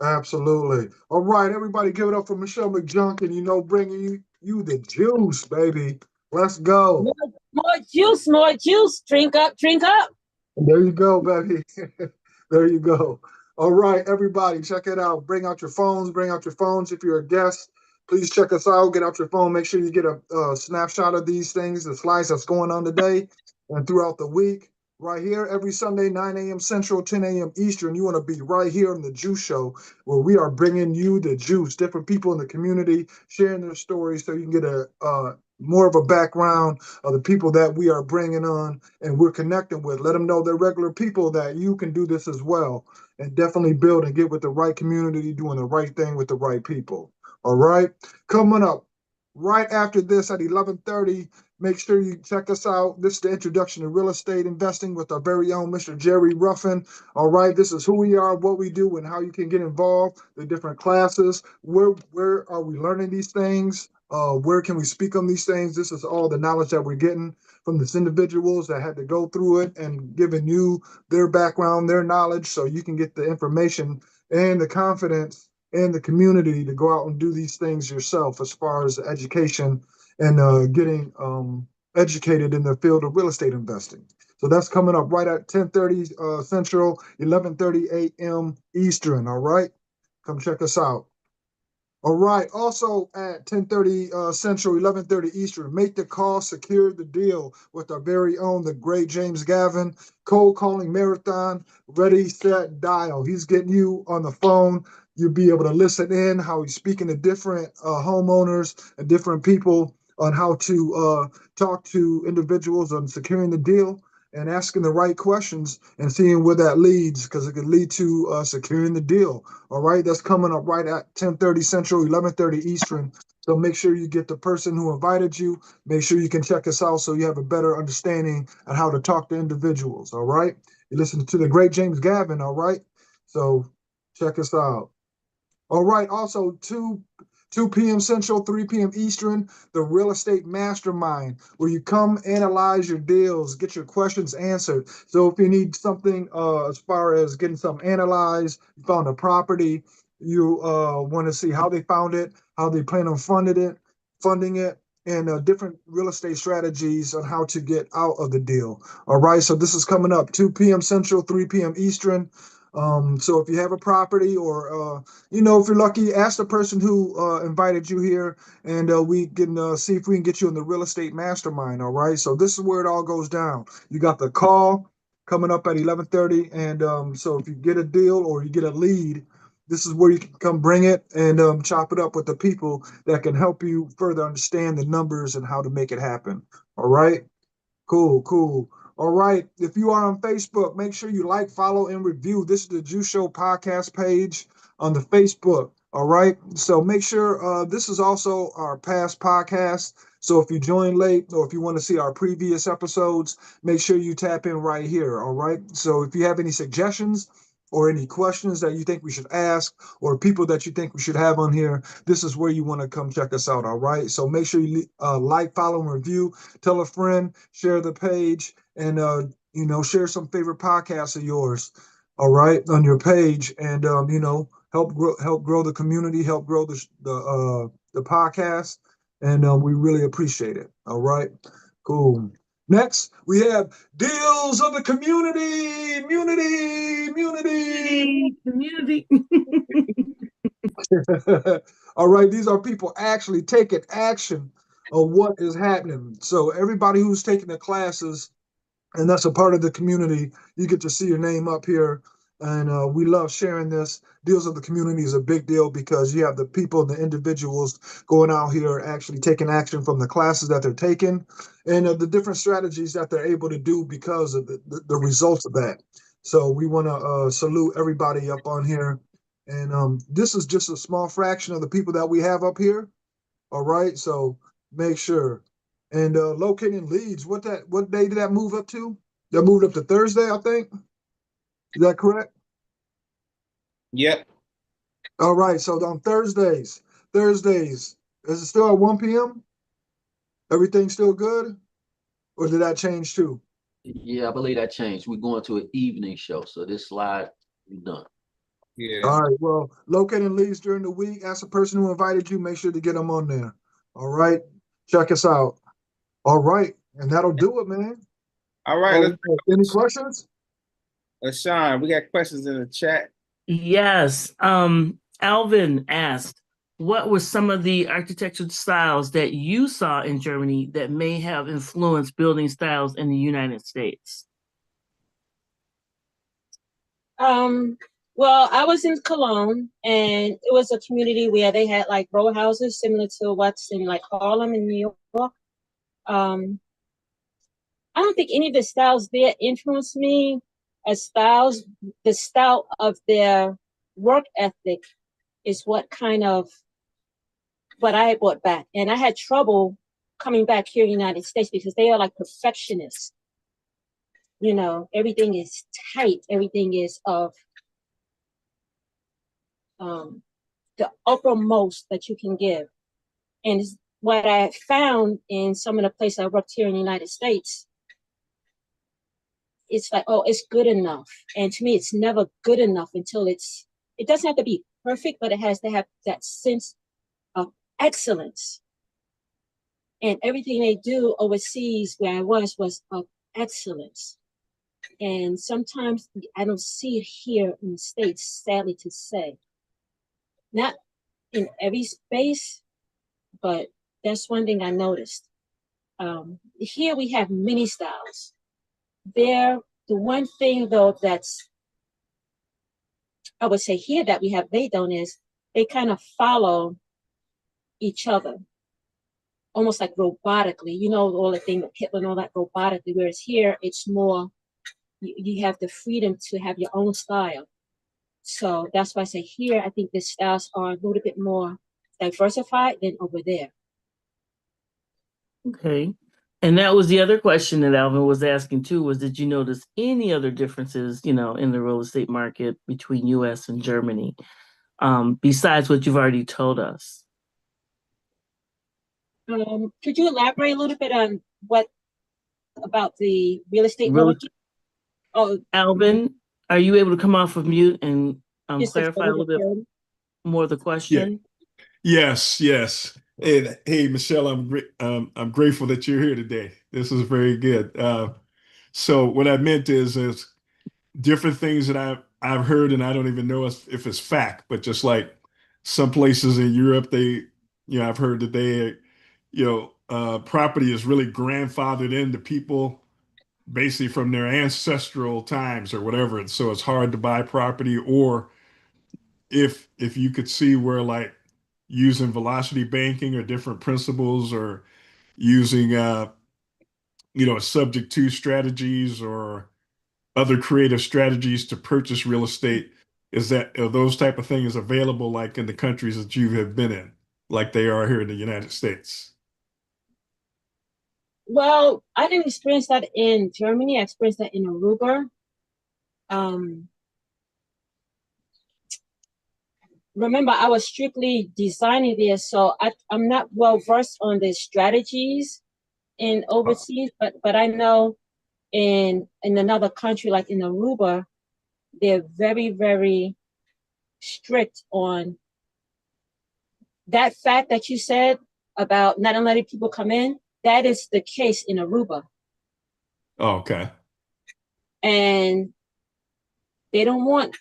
Absolutely. All right, everybody, give it up for Michelle McJunkin, bringing you the juice, baby. Let's go. More juice. Drink up. There you go, baby. There you go. All right, everybody, check it out. Bring out your phones. If you're a guest, please check us out. Get out your phone. Make sure you get a snapshot of these things, the slides that's going on today and throughout the week. Right here, every Sunday, 9 a.m. Central, 10 a.m. Eastern. You want to be right here on the Juice Show, where we are bringing you the juice. Different people in the community sharing their stories, so you can get a more of a background of the people that we are bringing on and we're connecting with. Let them know they're regular people, that you can do this as well, and definitely build and get with the right community, doing the right thing with the right people. All right. Coming up right after this at 11:30, make sure you check us out. This is the introduction to real estate investing with our very own Mr. Jerry Ruffin. All right. This is who we are, what we do, and how you can get involved, the different classes. Where are we learning these things? Where can we speak on these things? This is all the knowledge that we're getting from these individuals that had to go through it, and giving you their background, their knowledge, so you can get the information and the confidence and the community to go out and do these things yourself, as far as education and getting educated in the field of real estate investing. So that's coming up right at 10:30 Central, 11:30 a.m. Eastern. All right, come check us out. All right. Also at 10:30 Central, 11:30 Eastern, make the call, secure the deal with our very own, the great James Gavin. Cold calling marathon, ready, set, dial. He's getting you on the phone. You'll be able to listen in how he's speaking to different homeowners and different people on how to talk to individuals on securing the deal, and asking the right questions and seeing where that leads, because it could lead to securing the deal. All right, that's coming up right at 10:30 Central, 11:30 Eastern. So make sure you get the person who invited you. Make sure you can check us out so you have a better understanding on how to talk to individuals. All right, you listen to the great James Gavin. All right, so check us out. All right, also 2 p.m. Central, 3 p.m. Eastern, the Real Estate Mastermind, where you come analyze your deals, get your questions answered. So if you need something as far as getting something analyzed, you found a property, you want to see how they found it, how they plan on funding it, and different real estate strategies on how to get out of the deal. All right, so this is coming up 2 p.m. Central, 3 p.m. Eastern. So if you have a property, or if you're lucky, ask the person who invited you here, and we can see if we can get you in the real estate mastermind. All right. So this is where it all goes down. You got the call coming up at 11:30, and so if you get a deal or you get a lead, this is where you can come bring it and chop it up with the people that can help you further understand the numbers and how to make it happen. All right. Cool. All right. If you are on Facebook, make sure you like, follow, and review. This is the Juice Show podcast page on the Facebook. All right. So make sure this is also our past podcast. So if you join late, or if you want to see our previous episodes, make sure you tap in right here. All right. So if you have any suggestions or any questions that you think we should ask, or people that you think we should have on here, this is where you want to come check us out. All right. So make sure you like, follow, and review. Tell a friend, share the page, and share some favorite podcasts of yours. All right, on your page, and help grow the community, help grow the podcast, and we really appreciate it. All right, cool. Next, we have deals of the community, Community. All right, these are people actually taking action on what is happening. So everybody who's taking the classes and that's a part of the community, you get to see your name up here. And we love sharing this. Deals of the community is a big deal because you have the people, the individuals going out here actually taking action from the classes that they're taking and the different strategies that they're able to do because of the results of that. So we want to salute everybody up on here. And this is just a small fraction of the people that we have up here. All right. So make sure. And locating leads, what day did that move up to? That moved up to Thursday, I think. Is that correct? Yep. All right. So on Thursdays, is it still at 1 p.m.? Everything still good? Or did that change too? Yeah, I believe that changed. We're going to an evening show, so this slide we done. Yeah. All right. Well, locating leads during the week. Ask the person who invited you. Make sure to get them on there. All right. Check us out. All right. And that'll do it, man. All right. Any questions? Sean, we got questions in the chat. Yes. Alvin asked, what were some of the architectural styles that you saw in Germany that may have influenced building styles in the United States? Well, I was in Cologne, and it was a community where they had like row houses similar to what's in like Harlem in New York. I don't think any of the styles there influenced me as styles. The style of their work ethic is what I brought back. And I had trouble coming back here in the United States because they are like perfectionists. You know, everything is tight. Everything is of the uppermost that you can give. And what I found in some of the places I worked here in the United States, it's like, oh, it's good enough. And to me, it's never good enough until it doesn't have to be perfect, but it has to have that sense of excellence. And everything they do overseas where I was of excellence. And sometimes I don't see it here in the States, sadly to say. Not in every space, but that's one thing I noticed. Here we have many styles. The one thing though that's, I would say here that we have they don't is they kind of follow each other, almost like robotically. You know, all the thing with Hitler and all that robotically, whereas here it's more, you have the freedom to have your own style. So that's why I say here, I think the styles are a little bit more diversified than over there. Okay. And that was the other question that Alvin was asking too, was did you notice any other differences, in the real estate market between US and Germany, besides what you've already told us? Could you elaborate a little bit on about the real estate market? Oh, Alvin, are you able to come off of mute and clarify a little bit more of the question? Yeah. Yes. And hey, Michelle, I'm grateful that you're here today. This is very good. So what I meant is different things that I've heard, and I don't even know if it's fact, but just like some places in Europe, I've heard that property is really grandfathered into people basically from their ancestral times or whatever. And so it's hard to buy property, or if you could see where like using velocity banking or different principles or using subject to strategies or other creative strategies to purchase real estate, are those type of things available like in the countries that you have been in, like they are here in the United States? Well, I didn't experience that in Germany. I experienced that in Aruba. remember, I was strictly designing there, so I'm not well versed on the strategies in overseas, but I know in another country like in Aruba, they're very, very strict on that fact that you said about not letting people come in. That is the case in Aruba. Oh, okay. And they don't want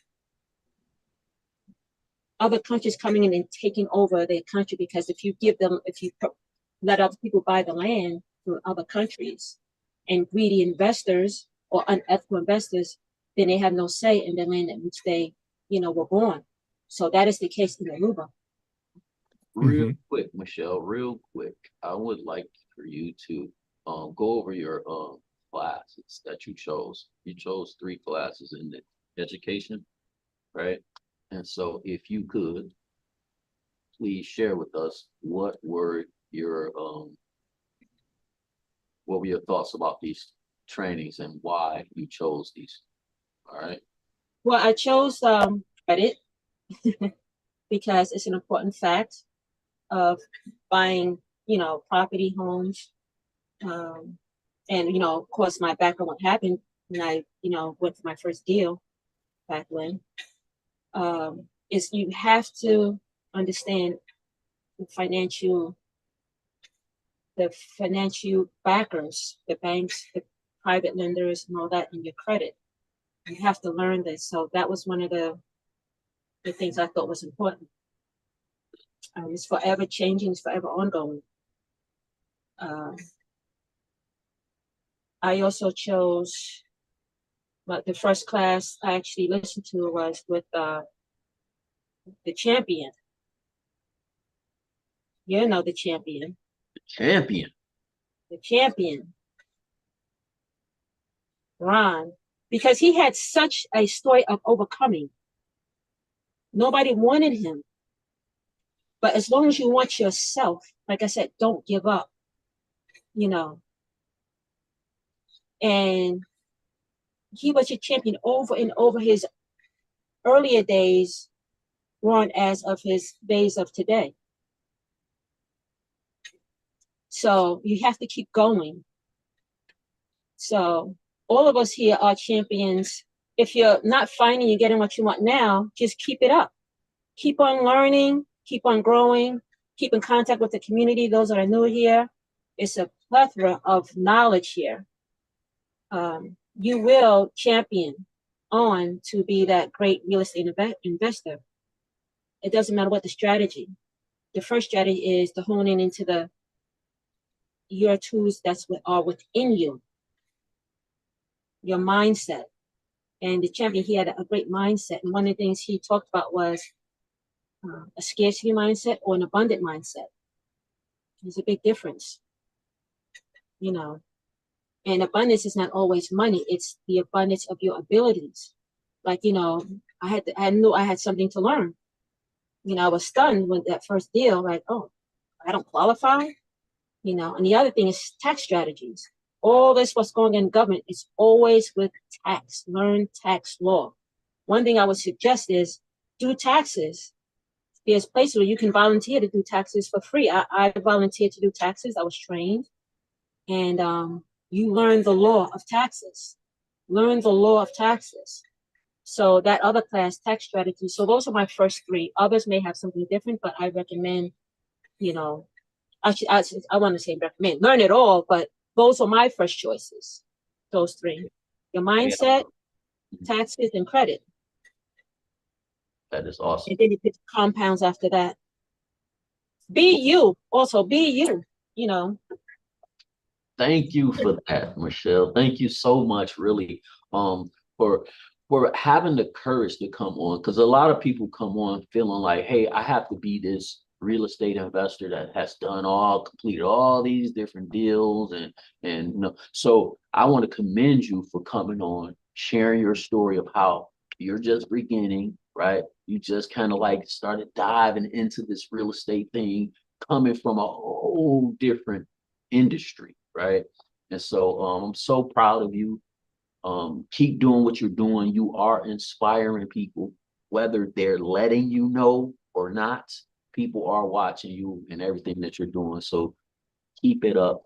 other countries coming in and taking over their country, because if you let other people buy the land from other countries and greedy investors or unethical investors, then they have no say in the land in which they, were born. So that is the case in Aruba. Real quick, Michelle, real quick. I would like for you to go over your classes that you chose. You chose 3 classes in the education, right? And so if you could please share with us what were your thoughts about these trainings and why you chose these. All right. Well, I chose credit because it's an important fact of buying, property, homes. And, of course, my background, what happened when I, went for my first deal back when, is you have to understand the financial backers, the banks, the private lenders, and all that in your credit. You have to learn this. So that was one of the things I thought was important. It's forever changing, it's forever ongoing. I also chose, but the first class I actually listened to was with the champion. You know the champion. Champion. The champion. Ron. Because he had such a story of overcoming. Nobody wanted him. But as long as you want yourself, like I said, don't give up. And he was a champion over and over. His earlier days weren't as of his days of today. So you have to keep going. So all of us here are champions. If you're not finding you're getting what you want now, just keep it up. Keep on learning, keep on growing, keep in contact with the community. Those that are new here, it's a plethora of knowledge here. You will champion on to be that great real estate investor. It doesn't matter what the strategy. The first strategy is to hone in into your tools that's what are within you, your mindset. And the champion, he had a great mindset. And one of the things he talked about was a scarcity mindset or an abundant mindset. There's a big difference, And abundance is not always money. It's the abundance of your abilities. Like, I knew I had something to learn. I was stunned with that first deal, like, oh, I don't qualify, And the other thing is tax strategies. All this what's going on in government is always with tax. Learn tax law. One thing I would suggest is do taxes. There's places where you can volunteer to do taxes for free. I volunteered to do taxes. I was trained. And you learn the law of taxes. Learn the law of taxes. So that other class, tax strategy. So those are my first 3. Others may have something different, but I recommend, I want to say recommend, learn it all, but those are my first choices. Those 3. Your mindset, taxes, and credit. That is awesome. And then you pick compounds after that. Be you. Also, be you, Thank you for that, Michelle. Thank you so much, really, for having the courage to come on. Because a lot of people come on feeling like, hey, I have to be this real estate investor that has completed all these different deals, and So I want to commend you for coming on, sharing your story of how you're just beginning, right? You just kind of like started diving into this real estate thing, coming from a whole different industry, right? And so I'm so proud of you. Keep doing what you're doing. You are inspiring people, whether they're letting you know or not, people are watching you and everything that you're doing. So keep it up.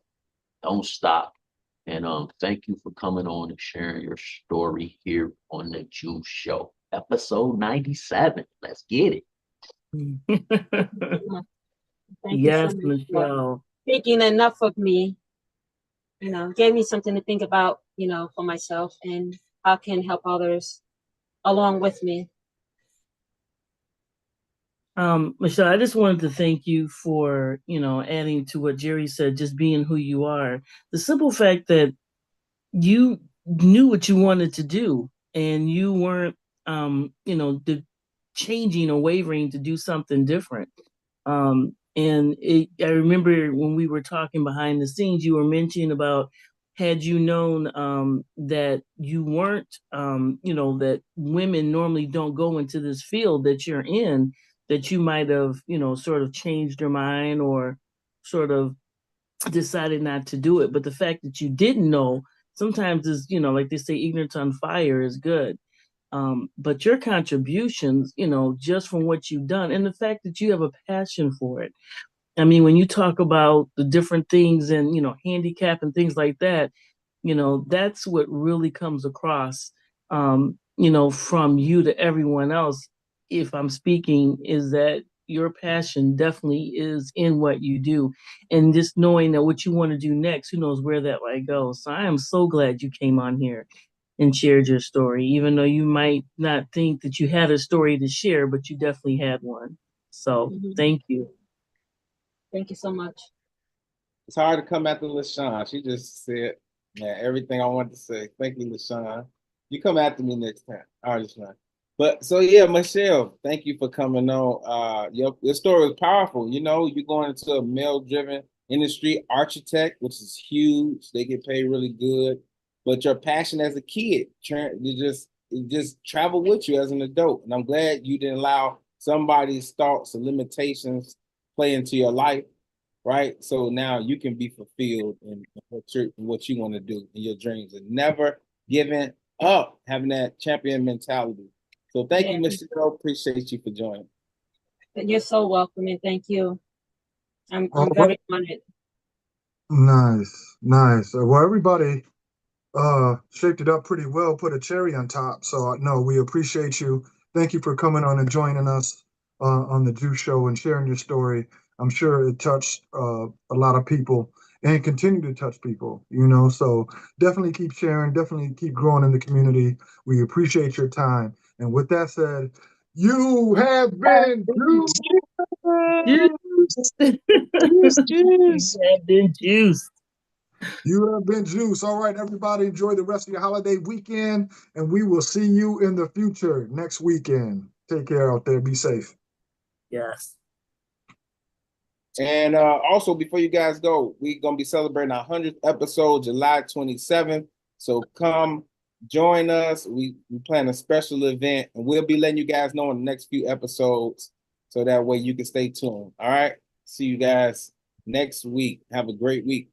Don't stop. And thank you for coming on and sharing your story here on the Juice Show, episode 97. Let's get it. Thank you so Yes, much for Michelle. thinking enough of me. Gave me something to think about, for myself and how I can help others along with me. Michelle, I just wanted to thank you for, adding to what Jerry said, just being who you are. The simple fact that you knew what you wanted to do and you weren't, changing or wavering to do something different. I remember when we were talking behind the scenes, you were mentioning about had you known that you weren't, that women normally don't go into this field that you're in, that you might have, sort of changed your mind or sort of decided not to do it. But the fact that you didn't know sometimes is, like they say, ignorance on fire is good. But your contributions, just from what you've done and the fact that you have a passion for it. I mean, when you talk about the different things and, handicap and things like that, that's what really comes across, from you to everyone else. If I'm speaking, is that your passion definitely is in what you do. And just knowing that what you want to do next, who knows where that might go. So I am so glad you came on here and shared your story, even though you might not think that you had a story to share, but you definitely had one. So thank you. Thank you so much. It's hard to come after LaShawn. She just said, man, everything I wanted to say. Thank you, LaShawn. You come after me next time. All right, LaShawn. But so yeah, Michelle, thank you for coming on. Your story was powerful. You're going into a male-driven industry, architect, which is huge. They get paid really good. But your passion as a kid, it just traveled with you as an adult. And I'm glad you didn't allow somebody's thoughts and limitations play into your life, right? So now you can be fulfilled in what you want to do in your dreams and never giving up, having that champion mentality. So thank you, Michelle. Appreciate you for joining. You're so welcome and thank you. I'm All right. very honored. Nice. Well, everybody shaped it up pretty well, put a cherry on top. So no, we appreciate you. Thank you for coming on and joining us on the Juice Show and sharing your story. I'm sure it touched a lot of people and continue to touch people, so definitely keep sharing, definitely keep growing in the community. We appreciate your time. And with that said, you have been Juice. Have been juiced. You have been juice. All right, everybody, enjoy the rest of your holiday weekend, and we will see you in the future next weekend. Take care out there. Be safe. Yes. And also, before you guys go, we're going to be celebrating our 100th episode, July 27th. So come join us. We plan a special event, and we'll be letting you guys know in the next few episodes so that way you can stay tuned. All right. See you guys next week. Have a great week.